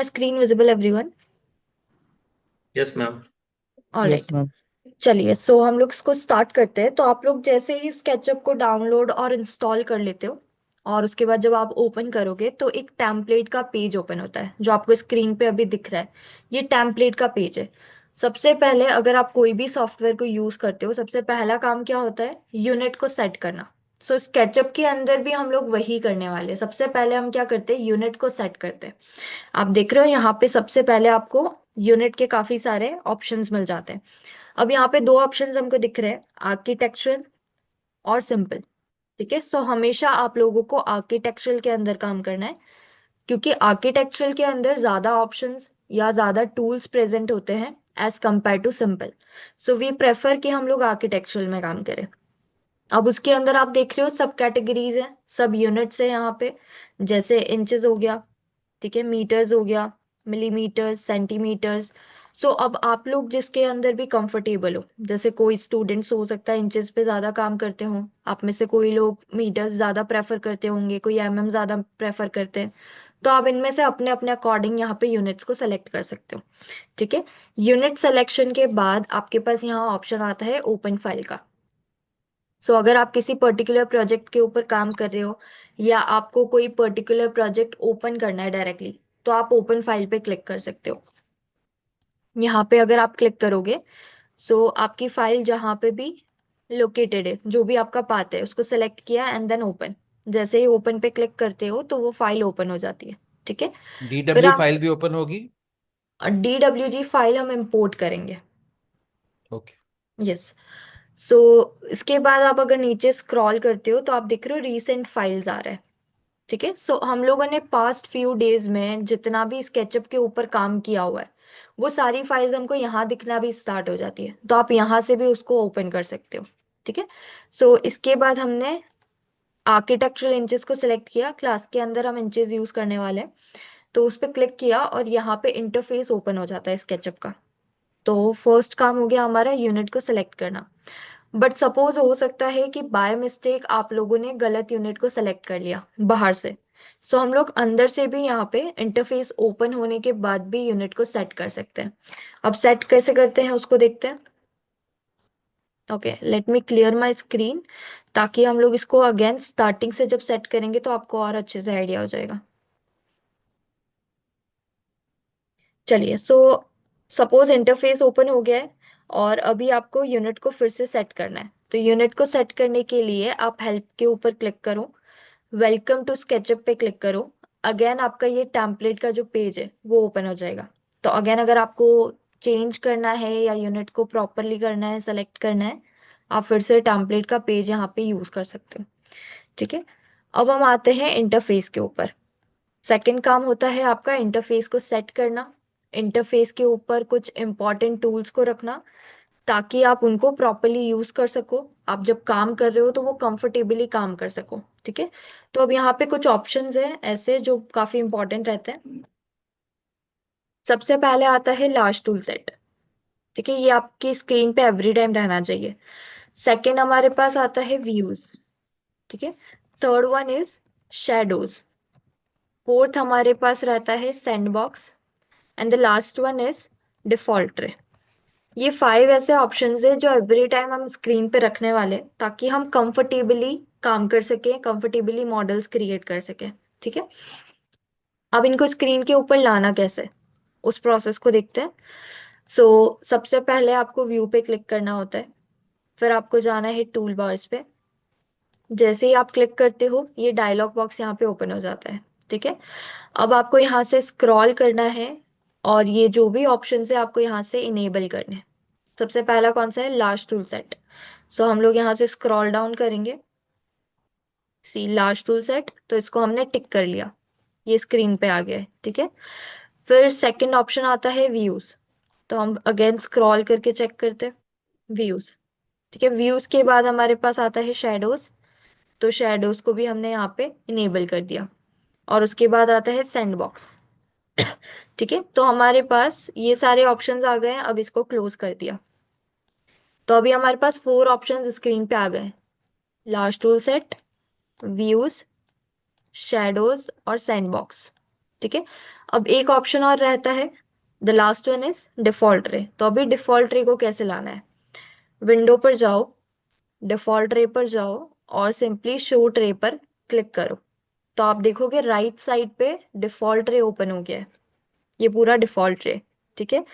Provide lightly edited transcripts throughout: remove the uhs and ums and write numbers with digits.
Screen visible everyone? Yes ma'am. All yes right. Ma'am. चलिए, सो हम लोग इसको स्टार्ट करते हैं। तो आप लोग जैसे ही स्केचअप को डाउनलोड और इंस्टॉल कर लेते हो और उसके बाद जब आप ओपन करोगे तो एक टेम्पलेट का पेज ओपन होता है जो आपको स्क्रीन पे अभी दिख रहा है। ये टेम्पलेट का पेज है। सबसे पहले अगर आप कोई भी सॉफ्टवेयर को यूज करते हो, सबसे पहला काम क्या होता है? यूनिट को सेट करना। सो स्केचअप के अंदर भी हम लोग वही करने वाले हैं। सबसे पहले हम क्या करते हैं? यूनिट को सेट करते हैं। आप देख रहे हो यहाँ पे सबसे पहले आपको यूनिट के काफी सारे ऑप्शंस मिल जाते हैं। अब यहाँ पे दो ऑप्शंस हमको दिख रहे हैं, आर्किटेक्चरल और सिंपल। ठीक है, सो हमेशा आप लोगों को आर्किटेक्चरल के अंदर काम करना है, क्योंकि आर्किटेक्चरल के अंदर ज्यादा ऑप्शंस या ज्यादा टूल्स प्रेजेंट होते हैं as compare to simple. So we prefer कि हम लोग आर्किटेक्चरल में काम करें। अब उसके अंदर आप देख रहे हो सब कैटेगरीज है, सब यूनिट्स है यहाँ पे। जैसे इंचेस हो गया, ठीक है, मीटर्स हो गया, मिलीमीटर्स, सेंटीमीटर्स। सो अब आप लोग जिसके अंदर भी कंफर्टेबल हो, जैसे कोई स्टूडेंट्स हो सकता है इंचेस पे ज्यादा काम करते हो, आप में से कोई लोग मीटर्स ज्यादा प्रेफर करते होंगे, कोई ज्यादा प्रेफर करते हैं। तो आप इनमें से अपने अपने अकॉर्डिंग यहाँ पे यूनिट्स को सेलेक्ट कर सकते हो। ठीक है, यूनिट सिलेक्शन के बाद आपके पास यहाँ ऑप्शन आता है ओपन फाइल का। सो अगर आप किसी पर्टिकुलर प्रोजेक्ट के ऊपर काम कर रहे हो या आपको कोई पर्टिकुलर प्रोजेक्ट ओपन करना है डायरेक्टली, तो आप ओपन फाइल पे क्लिक कर सकते हो। यहाँ पे अगर आप क्लिक करोगे, सो आपकी फाइल जहाँ पे भी लोकेटेड है, जो भी आपका पाथ है, उसको सेलेक्ट किया एंड देन ओपन। जैसे ही ओपन पे क्लिक करते हो तो वो फाइल ओपन हो जाती है। ठीक है, फिर डीडब्ल्यू आप फाइल भी ओपन होगी? DWG फाइल हम इंपोर्ट करेंगे। ओके। यस। सो इसके बाद आप अगर नीचे स्क्रॉल करते हो तो आप देख रहे हो रीसेंट फाइल्स आ रहा है। ठीक है, सो हम लोगों ने पास्ट फ्यू डेज में जितना भी स्केचअप के ऊपर काम किया हुआ है, वो सारी फाइल्स हमको यहाँ दिखना भी स्टार्ट हो जाती है, तो आप यहाँ से भी उसको ओपन कर सकते हो। ठीक है, सो इसके बाद हमने आर्किटेक्चरल इंचेस को सिलेक्ट किया, क्लास के अंदर हम इंचेस यूज करने वाले हैं। तो उस पर क्लिक किया और यहाँ पे इंटरफेस ओपन हो जाता है स्केचअप का। तो फर्स्ट काम हो गया हमारा यूनिट को सिलेक्ट करना। बट सपोज हो सकता है कि बाय मिस्टेक आप लोगों ने गलत यूनिट को सेलेक्ट कर लिया बाहर से। सो हम लोग अंदर से भी यहाँ पे इंटरफेस ओपन होने के बाद भी यूनिट को सेट कर सकते हैं। अब सेट कैसे करते हैं उसको देखते हैं। Okay, let me clear my screen, ताकि हम लोग इसको अगेन स्टार्टिंग से जब सेट करेंगे तो आपको और अच्छे से आइडिया हो जाएगा। चलिए, सो सपोज इंटरफेस ओपन हो गया है और अभी आपको यूनिट को फिर से सेट करना है। तो यूनिट को सेट करने के लिए आप हेल्प के ऊपर क्लिक करो, वेलकम टू स्केचअप पे क्लिक करो। अगेन आपका ये टेम्पलेट का जो पेज है वो ओपन हो जाएगा। तो अगेन अगर आपको चेंज करना है या यूनिट को प्रॉपरली करना है, सेलेक्ट करना है, आप फिर से टेम्पलेट का पेज यहाँ पे यूज कर सकते हो। ठीक है, अब हम आते हैं इंटरफेस के ऊपर। सेकंड काम होता है आपका इंटरफेस को सेट करना, इंटरफेस के ऊपर कुछ इंपॉर्टेंट टूल्स को रखना, ताकि आप उनको प्रॉपरली यूज कर सको। आप जब काम कर रहे हो तो वो कंफर्टेबली काम कर सको। ठीक है, तो अब यहाँ पे कुछ ऑप्शंस हैं ऐसे जो काफी इंपॉर्टेंट रहते हैं। सबसे पहले आता है लार्ज टूल सेट। ठीक है, ये आपकी स्क्रीन पे एवरी टाइम रहना चाहिए। सेकंड हमारे पास आता है व्यूज। ठीक है, third one is shadows. Fourth हमारे पास रहता है sandbox and the last one is default रे। ये फाइव ऐसे ऑप्शंस है जो एवरी टाइम हम स्क्रीन पे रखने वाले हैं, ताकि हम कंफर्टेबली काम कर सके, कंफर्टेबली मॉडल्स क्रिएट कर सके। ठीक है, अब इनको स्क्रीन के ऊपर लाना कैसे, उस प्रोसेस को देखते हैं। सो सबसे पहले आपको व्यू पे क्लिक करना होता है, फिर आपको जाना है टूल बार्स पे। जैसे ही आप क्लिक करते हो ये डायलॉग बॉक्स यहाँ पे ओपन हो जाता है। ठीक है, अब आपको यहाँ से स्क्रॉल करना है और ये जो भी ऑप्शन है आपको यहाँ से इनेबल करने हैं। सबसे पहला कौन सा है? Last tool set. सो हम लोग यहाँ से स्क्रॉल डाउन करेंगे, सी लास्ट टूल सेट, तो इसको हमने टिक कर लिया, ये स्क्रीन पे आ गया है। ठीक है, फिर सेकंड ऑप्शन आता है व्यूज। तो हम अगेन स्क्रॉल करके चेक करते हैं व्यूज। ठीक है, व्यूज के बाद हमारे पास आता है शेडोज। तो शेडोज को भी हमने यहाँ पे इनेबल कर दिया, और उसके बाद आता है सैंड बॉक्स। ठीक है, तो हमारे पास ये सारे ऑप्शंस आ गए हैं, अब इसको क्लोज कर दिया। तो अभी हमारे पास फोर ऑप्शंस स्क्रीन पे आ गए, last tool set, views, shadows और सैंडबॉक्स। ठीक है, अब एक ऑप्शन और रहता है, the last one is default रे। तो अभी डिफॉल्ट रे को कैसे लाना है, विंडो पर जाओ, डिफॉल्ट रे पर जाओ और सिंपली शो ट्रे पर क्लिक करो। तो आप देखोगे राइट साइड पे डिफॉल्ट रे ओपन हो गया है, ये पूरा डिफॉल्ट रे। ठीक है,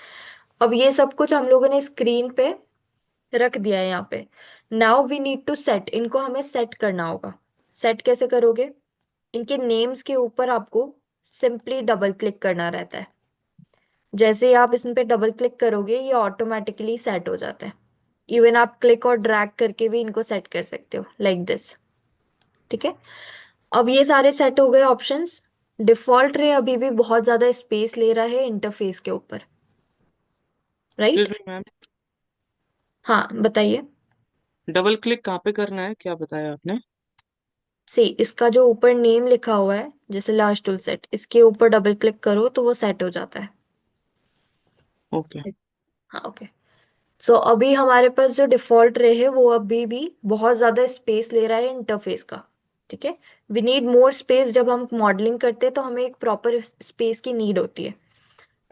अब ये सब कुछ हम लोगों ने स्क्रीन पे रख दिया है यहाँ पे। Now we need to set, इनको हमें सेट करना होगा। सेट कैसे करोगे, इनके नेम्स के ऊपर आपको सिंपली डबल क्लिक करना रहता है। जैसे ही आप इसमें पे डबल क्लिक करोगे ये ऑटोमेटिकली सेट हो जाता है। इवन आप क्लिक और ड्रैग करके भी इनको सेट कर सकते हो लाइक दिस। ठीक है, अब ये सारे सेट हो गए ऑप्शंस। डिफॉल्ट रे अभी भी बहुत ज्यादा स्पेस ले रहा है इंटरफेस के ऊपर, एक्सक्यूज राइट? मी मैम, हाँ बताइए। डबल क्लिक कहाँ पे करना है, क्या बताया आपने? सी, इसका जो ऊपर नेम लिखा हुआ है जैसे लास्ट टूल सेट, इसके ऊपर डबल क्लिक करो तो वो सेट हो जाता है। ओके। हाँ ओके। सो अभी हमारे पास जो डिफॉल्ट रे है वो अभी भी बहुत ज्यादा स्पेस ले रहा है इंटरफेस का। ठीक है, वी नीड मोर स्पेस। जब हम मॉडलिंग करते हैं तो हमें एक प्रॉपर स्पेस की नीड होती है।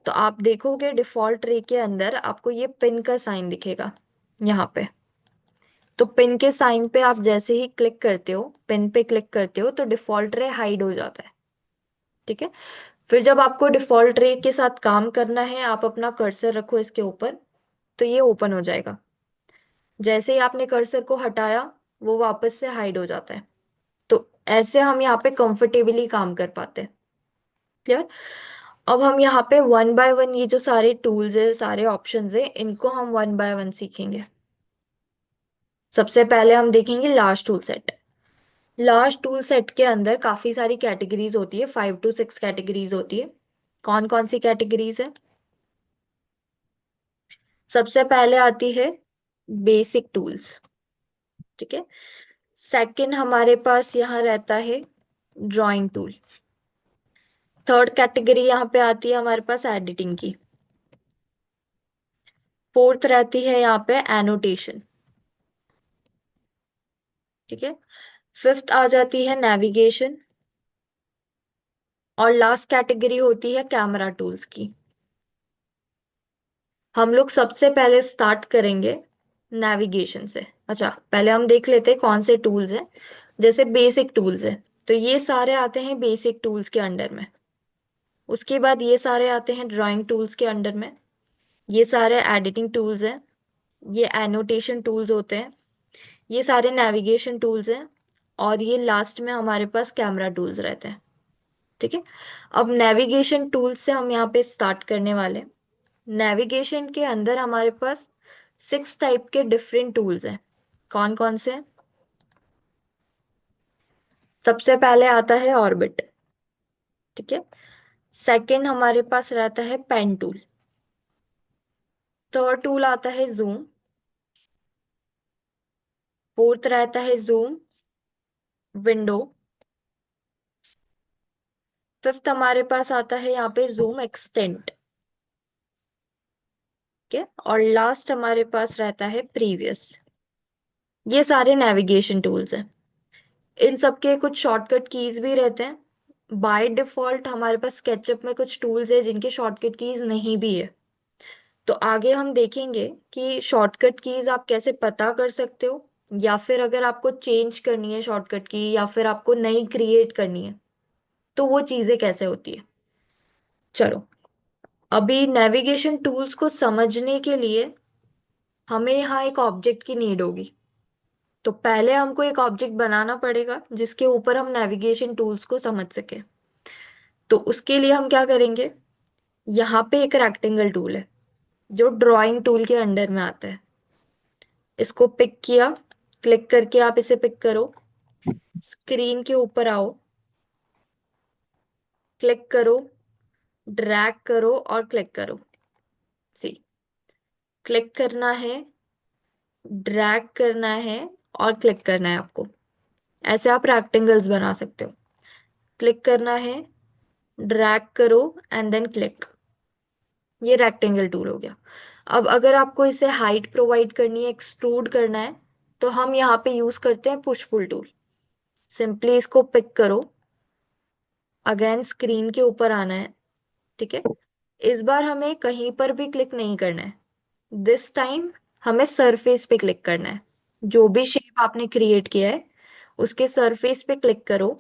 तो आप देखोगे डिफॉल्ट रे के अंदर आपको ये पिन का साइन दिखेगा यहाँ पे। तो पिन के साइन पे आप जैसे ही क्लिक करते हो, पिन पे क्लिक करते हो तो डिफॉल्ट रे हाइड हो जाता है। ठीक है, फिर जब आपको डिफॉल्ट रे के साथ काम करना है, आप अपना कर्सर रखो इसके ऊपर तो ये ओपन हो जाएगा। जैसे ही आपने कर्सर को हटाया वो वापस से हाइड हो जाता है। तो ऐसे हम यहाँ पे कंफर्टेबली काम कर पाते हैं। क्लियर? अब हम यहाँ पे वन बाय वन ये जो सारे टूल्स है, सारे ऑप्शंस है, इनको हम वन बाय वन सीखेंगे। सबसे पहले हम देखेंगे last tool set. Last tool set के अंदर काफी सारी कैटेगरीज होती है, 5 to 6 कैटेगरीज होती है। कौन कौन सी कैटेगरीज है? सबसे पहले आती है बेसिक टूल्स। ठीक है, सेकंड हमारे पास यहाँ रहता है ड्राइंग टूल। थर्ड कैटेगरी यहाँ पे आती है हमारे पास एडिटिंग की। फोर्थ रहती है यहाँ पे एनोटेशन। ठीक है, फिफ्थ आ जाती है नेविगेशन। और लास्ट कैटेगरी होती है कैमरा टूल्स की। हम लोग सबसे पहले स्टार्ट करेंगे नेविगेशन से। अच्छा, पहले हम देख लेते हैं कौन से टूल्स हैं। जैसे बेसिक टूल्स है तो ये सारे आते हैं बेसिक टूल्स के अंडर में। उसके बाद ये सारे आते हैं ड्राइंग टूल्स के अंडर में। ये सारे एडिटिंग टूल्स हैं। ये एनोटेशन टूल्स होते हैं। ये सारे नेविगेशन टूल्स हैं। और ये लास्ट में हमारे पास कैमरा टूल्स रहते हैं। ठीक है, अब नेविगेशन टूल्स से हम यहाँ पे स्टार्ट करने वाले हैं। नेविगेशन के अंदर हमारे पास 6 टाइप के डिफरेंट टूल्स हैं। कौन कौन से हैं? सबसे पहले आता है ऑर्बिट। ठीक है, सेकंड हमारे पास रहता है पेन टूल। थर्ड टूल आता है जूम। फोर्थ रहता है जूम विंडो। फिफ्थ हमारे पास आता है यहाँ पे जूम एक्सटेंट। ठीक है, और लास्ट हमारे पास रहता है प्रीवियस। ये सारे नेविगेशन टूल्स हैं। इन सब के कुछ शॉर्टकट कीज भी रहते हैं। बाय डिफॉल्ट हमारे पास स्केचअप में कुछ टूल्स है जिनके शॉर्टकट कीज नहीं भी है। तो आगे हम देखेंगे कि शॉर्टकट कीज आप कैसे पता कर सकते हो, या फिर अगर आपको चेंज करनी है शॉर्टकट की, या फिर आपको नई क्रिएट करनी है तो वो चीजें कैसे होती है। चलो, अभी नेविगेशन टूल्स को समझने के लिए हमें यहाँ एक ऑब्जेक्ट की नीड होगी। तो पहले हमको एक ऑब्जेक्ट बनाना पड़ेगा जिसके ऊपर हम नेविगेशन टूल्स को समझ सके। तो उसके लिए हम क्या करेंगे, यहाँ पे एक रेक्टेंगल टूल है जो ड्राइंग टूल के अंडर में आता है। इसको पिक किया, क्लिक करके आप इसे पिक करो, स्क्रीन के ऊपर आओ, क्लिक करो, ड्रैग करो और क्लिक करो। सी, क्लिक करना है, ड्रैग करना है और क्लिक करना है आपको। ऐसे आप रेक्टेंगल्स बना सकते हो। क्लिक करना है, ड्रैग करो एंड देन क्लिक। ये रेक्टेंगल टूल हो गया। अब अगर आपको इसे हाइट प्रोवाइड करनी है, एक्सट्रूड करना है, तो हम यहाँ पे यूज करते हैं पुश पुल टूल। सिंपली इसको पिक करो, अगेन स्क्रीन के ऊपर आना है, ठीक है। इस बार हमें कहीं पर भी क्लिक नहीं करना है। दिस टाइम हमें सरफेस पे क्लिक करना है। जो भी शेप आपने क्रिएट किया है उसके सरफेस पे क्लिक करो,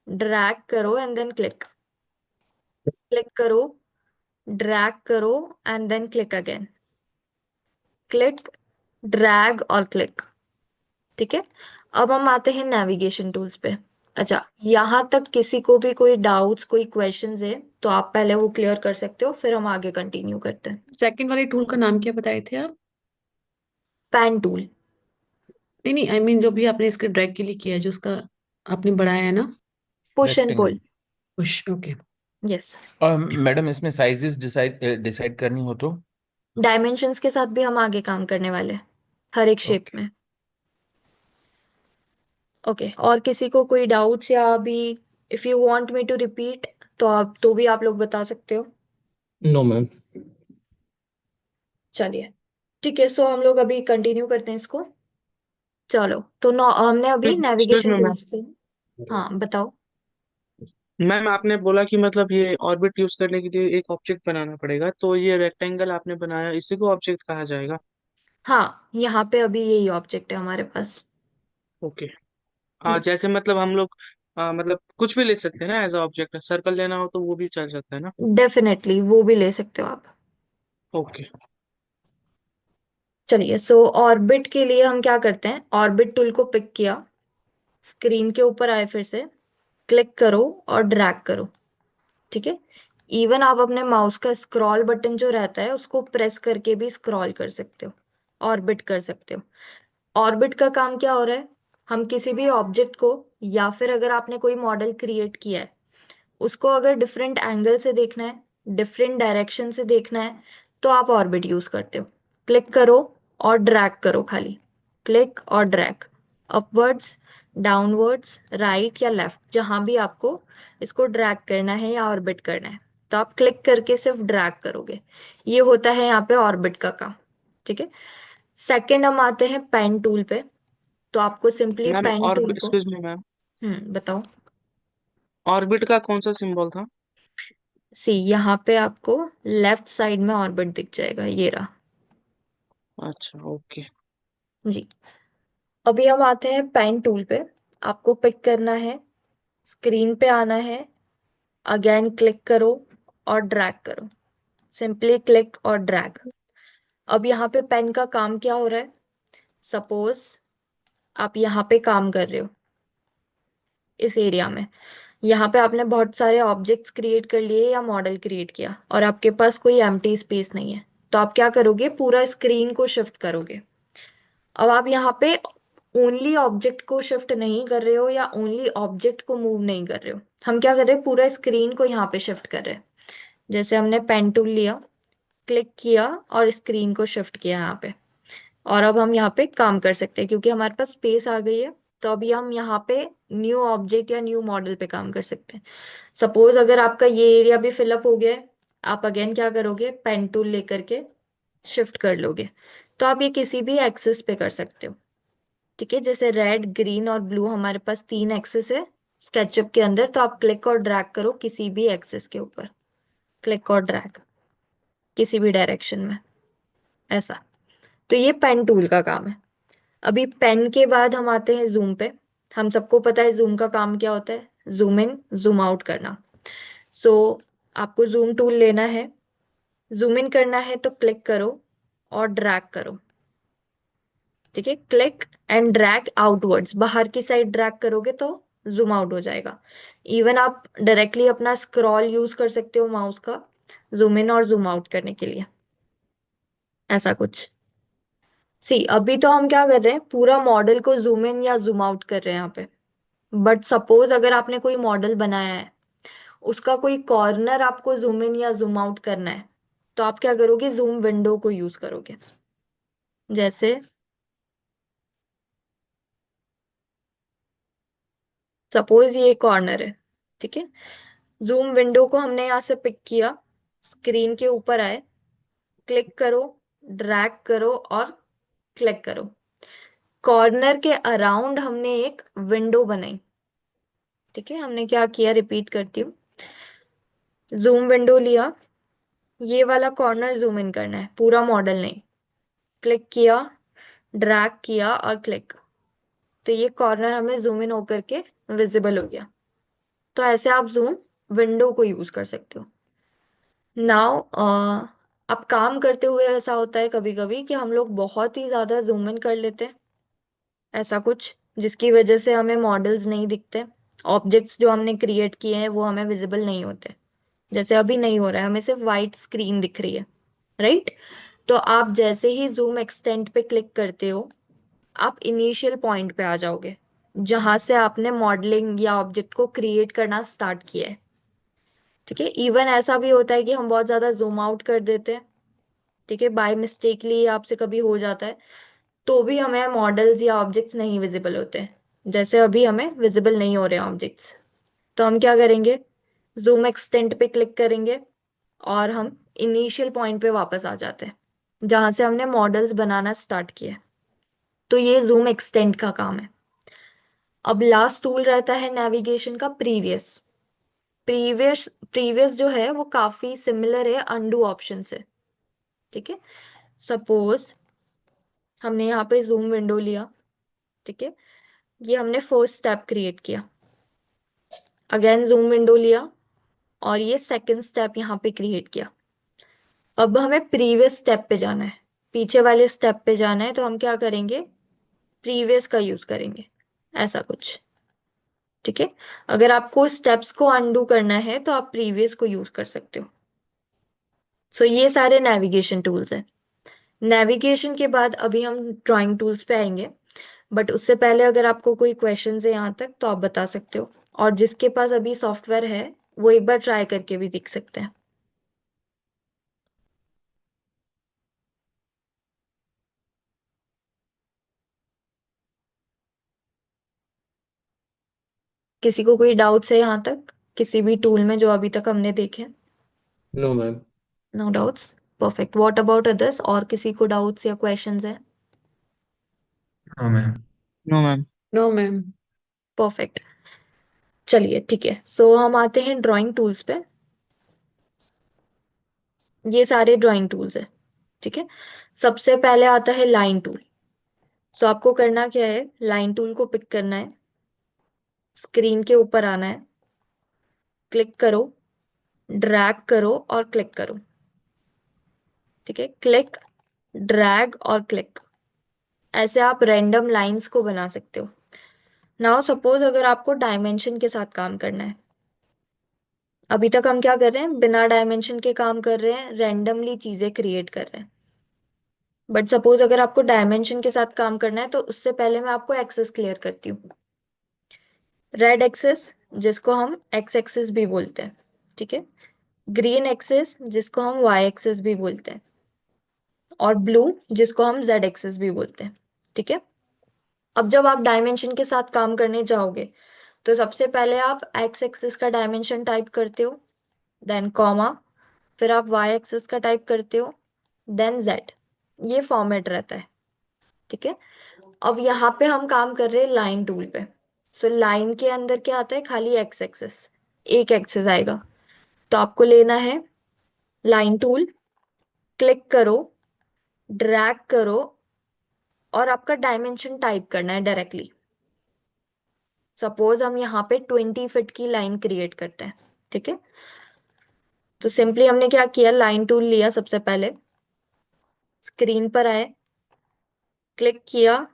ड्रैग करो एंड देन क्लिक, क्लिक करो, ड्रैग करो and then click again, click, drag और क्लिक। ठीक है। अब हम आते हैं नेविगेशन टूल्स पे। अच्छा, यहाँ तक किसी को भी कोई डाउट्स, कोई क्वेश्चंस है तो आप पहले वो क्लियर कर सकते हो, फिर हम आगे कंटिन्यू करते हैं। सेकंड वाले टूल का नाम क्या बताए थे आप? Pen tool. नहीं नहीं, आई मीन जो भी आपने इसके ड्रैग के लिए किया है, जो उसका आपने बढ़ाया है ना, push and rectangle. Pull. Push. Okay. Yes. और मैडम इसमें साइजेस डिसाइड डिसाइड करनी हो तो? डायमेंशंस के साथ भी हम आगे काम करने वाले हैं, हर एक शेप ओके। में। ओके, और किसी को कोई डाउट्स या अभी if you want me to repeat तो आप लोग बता सकते हो। No ma'am. चलिए, ठीक है। सो हम लोग अभी कंटिन्यू करते हैं इसको। चलो, तो हमने अभी excuse navigation me ma'am. Tools पे। हाँ, बताओ। मैम आपने बोला कि मतलब ये ऑर्बिट यूज करने के लिए एक ऑब्जेक्ट बनाना पड़ेगा, तो ये रेक्टेंगल आपने बनाया, इसी को ऑब्जेक्ट कहा जाएगा? हाँ, यहाँ पे अभी यही ऑब्जेक्ट है हमारे पास। ओके। यस, जैसे मतलब हम लोग मतलब कुछ भी ले सकते हैं ना एज ऑब्जेक्ट, सर्कल लेना हो तो वो भी चल सकता है ना? डेफिनेटली वो भी ले सकते हो आप। ओके। चलिए, सो ऑर्बिट के लिए हम क्या करते हैं, ऑर्बिट टूल को पिक किया, स्क्रीन के ऊपर आए, फिर से क्लिक करो और ड्रैग करो। ठीक है। इवन आप अपने माउस का स्क्रॉल बटन जो रहता है उसको प्रेस करके भी स्क्रॉल कर सकते हो, ऑर्बिट कर सकते हो। ऑर्बिट का काम क्या हो रहा है, हम किसी भी ऑब्जेक्ट को, या फिर अगर आपने कोई मॉडल क्रिएट किया है उसको अगर डिफरेंट एंगल से देखना है, डिफरेंट डायरेक्शन से देखना है, तो आप ऑर्बिट यूज करते हो। क्लिक करो और ड्रैग करो, खाली क्लिक और ड्रैग, अपवर्ड्स, डाउनवर्ड्स, राइट या लेफ्ट, जहां भी आपको इसको ड्रैग करना है या ऑर्बिट करना है तो आप क्लिक करके सिर्फ ड्रैग करोगे। ये होता है यहाँ पे ऑर्बिट का काम। ठीक है। सेकंड हम आते हैं पेन टूल पे। तो आपको सिंपली मैम पेन और टूल को, एक्सक्यूज मी मैम, बताओ। ऑर्बिट का कौन सा सिंबल था? सी, यहाँ पे आपको लेफ्ट साइड में ऑर्बिट दिख जाएगा, ये रहा। अच्छा ओके। जी। अभी हम आते हैं पेन टूल पे। आपको पिक करना है, स्क्रीन पे आना है, अगेन क्लिक करो और ड्रैग करो, सिंपली क्लिक और ड्रैग। अब यहाँ पे पेन का काम क्या हो रहा है, सपोज आप यहाँ पे काम कर रहे हो इस एरिया में, यहाँ पे आपने बहुत सारे ऑब्जेक्ट्स क्रिएट कर लिए या मॉडल क्रिएट किया और आपके पास कोई एम्प्टी स्पेस नहीं है, तो आप क्या करोगे, पूरा स्क्रीन को शिफ्ट करोगे। अब आप यहाँ पे ओनली ऑब्जेक्ट को शिफ्ट नहीं कर रहे हो या ओनली ऑब्जेक्ट को मूव नहीं कर रहे हो, हम क्या कर रहे हैं, पूरा स्क्रीन को यहाँ पे शिफ्ट कर रहे हैं। जैसे हमने पेन टूल लिया, क्लिक किया और स्क्रीन को शिफ्ट किया यहाँ पे, और अब हम यहाँ पे काम कर सकते हैं क्योंकि हमारे पास स्पेस आ गई है। तो अभी हम यहाँ पे न्यू ऑब्जेक्ट या न्यू मॉडल पे काम कर सकते हैं। सपोज अगर आपका ये एरिया भी फिलअप हो गया है, आप अगेन क्या करोगे, पेन टूल लेकर के शिफ्ट कर लोगे, तो आप ये किसी भी एक्सिस पे कर सकते हो। ठीक है। जैसे रेड, ग्रीन और ब्लू हमारे पास तीन एक्सिस है स्केचअप के अंदर, तो आप क्लिक और ड्रैग करो किसी भी एक्सिस के ऊपर, क्लिक और ड्रैग किसी भी डायरेक्शन में, ऐसा। तो ये पेन टूल का काम है। अभी पेन के बाद हम आते हैं जूम पे। हम सबको पता है जूम का काम क्या होता है, जूम इन जूम आउट करना। सो आपको जूम टूल लेना है, जूम इन करना है तो क्लिक करो और ड्रैग करो। ठीक है। क्लिक एंड ड्रैग आउटवर्ड्स, बाहर की साइड ड्रैग करोगे तो जूम आउट हो जाएगा। इवन आप डायरेक्टली अपना स्क्रॉल यूज कर सकते हो माउस का, जूम इन और जूम आउट करने के लिए, ऐसा कुछ। सी, अभी तो हम क्या कर रहे हैं, पूरा मॉडल को जूम इन या जूम आउट कर रहे हैं यहाँ पे। बट सपोज अगर आपने कोई मॉडल बनाया है, उसका कोई कॉर्नर आपको जूम इन या जूम आउट करना है, तो आप क्या करोगे, जूम विंडो को यूज करोगे। जैसे सपोज ये कॉर्नर है, ठीक है। जूम विंडो को हमने यहाँ से पिक किया, स्क्रीन के ऊपर आए, क्लिक करो, ड्रैग करो और क्लिक करो। कॉर्नर के अराउंड हमने एक विंडो बनाई। ठीक है। हमने क्या किया, रिपीट करती हूँ। जूम विंडो लिया, ये वाला कॉर्नर जूम इन करना है, पूरा मॉडल नहीं। क्लिक किया, ड्रैग किया और क्लिक, तो ये कॉर्नर हमें जूम इन होकर के विजिबल हो गया। तो ऐसे आप जूम विंडो को यूज कर सकते हो। नाउ अब काम करते हुए ऐसा होता है कभी कभी कि हम लोग बहुत ही ज्यादा जूम इन कर लेते हैं, ऐसा कुछ जिसकी वजह से हमें मॉडल्स नहीं दिखते, ऑब्जेक्ट्स जो हमने क्रिएट किए हैं वो हमें विजिबल नहीं होते। जैसे अभी नहीं हो रहा है, हमें सिर्फ वाइट स्क्रीन दिख रही है, राइट। तो आप जैसे ही जूम एक्सटेंड पे क्लिक करते हो, आप इनिशियल पॉइंट पे आ जाओगे जहां से आपने मॉडलिंग या ऑब्जेक्ट को क्रिएट करना स्टार्ट किया है। ठीक है, इवन ऐसा भी होता है कि हम बहुत ज्यादा जूम आउट कर देते हैं, ठीक है, बाय मिस्टेकली आपसे कभी हो जाता है, तो भी हमें मॉडल्स या ऑब्जेक्ट्स नहीं विजिबल होते हैं। जैसे अभी हमें विजिबल नहीं हो रहे ऑब्जेक्ट्स, तो हम क्या करेंगे, जूम एक्सटेंड पे क्लिक करेंगे और हम इनिशियल पॉइंट पे वापस आ जाते हैं जहां से हमने मॉडल्स बनाना स्टार्ट किया। तो ये जूम एक्सटेंड का काम है। अब लास्ट टूल रहता है नेविगेशन का, प्रीवियस। प्रीवियस जो है वो काफी सिमिलर है अनडू ऑप्शन से। ठीक है, सपोज हमने यहाँ पे जूम विंडो लिया, ठीक है, ये हमने फर्स्ट स्टेप क्रिएट किया, अगेन जूम विंडो लिया और ये सेकंड स्टेप यहाँ पे क्रिएट किया। अब हमें प्रीवियस स्टेप पे जाना है, पीछे वाले स्टेप पे जाना है, तो हम क्या करेंगे, प्रीवियस का यूज करेंगे, ऐसा कुछ। ठीक है, अगर आपको स्टेप्स को अनडू करना है तो आप प्रीवियस को यूज कर सकते हो। सो ये सारे नेविगेशन टूल्स हैं। नेविगेशन के बाद अभी हम ड्राइंग टूल्स पे आएंगे, बट उससे पहले अगर आपको कोई क्वेश्चन है यहाँ तक तो आप बता सकते हो, और जिसके पास अभी सॉफ्टवेयर है वो एक बार ट्राई करके भी देख सकते हैं। किसी को कोई डाउट्स है यहाँ तक किसी भी टूल में जो अभी तक हमने देखे? No ma'am. No doubts, perfect. What about others, और किसी को डाउट्स या क्वेश्चंस है? हाँ ma'am. No ma'am. No ma'am. Perfect, चलिए ठीक है। सो हम आते हैं ड्राइंग टूल्स पे। ये सारे ड्राइंग टूल्स है, ठीक है। सबसे पहले आता है लाइन टूल। सो आपको करना क्या है, लाइन टूल को पिक करना है, स्क्रीन के ऊपर आना है, क्लिक करो, ड्रैग करो और क्लिक करो। ठीक है, क्लिक, ड्रैग और क्लिक, ऐसे आप रैंडम लाइंस को बना सकते हो। नाउ सपोज अगर आपको डायमेंशन के साथ काम करना है, अभी तक हम क्या कर रहे हैं, बिना डायमेंशन के काम कर रहे हैं, रैंडमली चीजें क्रिएट कर रहे हैं। बट सपोज अगर आपको डायमेंशन के साथ काम करना है, तो उससे पहले मैं आपको एक्सेस क्लियर करती हूँ। रेड एक्सेस, जिसको हम एक्स एक्सेस भी बोलते हैं, ठीक है, ग्रीन एक्सेस जिसको हम वाई एक्सेस भी बोलते हैं, और ब्लू जिसको हम जेड एक्सेस भी बोलते हैं। ठीक है, अब जब आप डायमेंशन के साथ काम करने जाओगे, तो सबसे पहले आप एक्स एक्सिस का डायमेंशन टाइप करते हो, देन कॉमा, फिर आप वाई एक्सिस का टाइप करते हो, देन जेड। ये फॉर्मेट रहता है। ठीक है, अब यहाँ पे हम काम कर रहे हैं लाइन टूल पे। सो लाइन के अंदर क्या आता है, खाली एक्स एक्सिस, एक एक्सिस आएगा। तो आपको लेना है लाइन टूल, क्लिक करो, ड्रैग करो और आपका डायमेंशन टाइप करना है डायरेक्टली। सपोज हम यहाँ पे 20 फीट की लाइन क्रिएट करते हैं। ठीक है, तो सिंपली हमने क्या किया, लाइन टूल लिया, सबसे पहले स्क्रीन पर आए, क्लिक किया,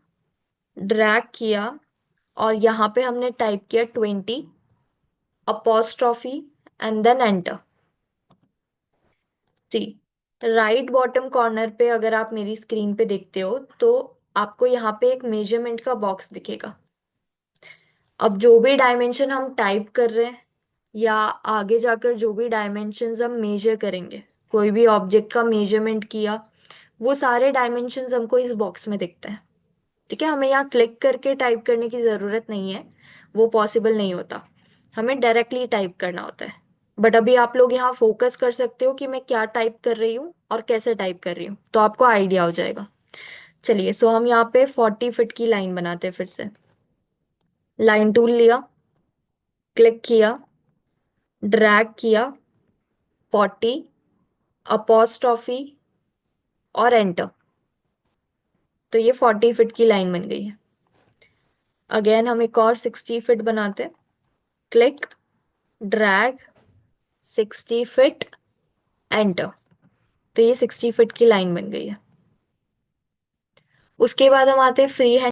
ड्रैग किया और यहाँ पे हमने टाइप किया 20 apostrophe and then enter. See, right bottom corner पे अगर आप मेरी स्क्रीन पे देखते हो तो आपको यहाँ पे एक मेजरमेंट का बॉक्स दिखेगा। अब जो भी डायमेंशन हम टाइप कर रहे हैं या आगे जाकर जो भी डायमेंशंस हम मेजर करेंगे, कोई भी ऑब्जेक्ट का मेजरमेंट किया, वो सारे डायमेंशंस हमको इस बॉक्स में दिखते हैं। ठीक है, हमें यहाँ क्लिक करके टाइप करने की जरूरत नहीं है, वो पॉसिबल नहीं होता, हमें डायरेक्टली टाइप करना होता है। बट अभी आप लोग यहाँ फोकस कर सकते हो कि मैं क्या टाइप कर रही हूँ और कैसे टाइप कर रही हूँ, तो आपको आइडिया हो जाएगा। चलिए, सो हम यहाँ पे 40 फीट की लाइन बनाते हैं फिर से। लाइन टूल लिया, क्लिक किया, ड्रैग किया 40, अपॉस्ट्रॉफी और एंटर। तो ये 40 फीट की लाइन बन गई है। अगेन हम एक और 60 फीट बनाते हैं। Click, drag, 60 feet, enter. तो ये 60 फीट की लाइन बन गई है। उसके बाद हम आते हैं फ्री हैंड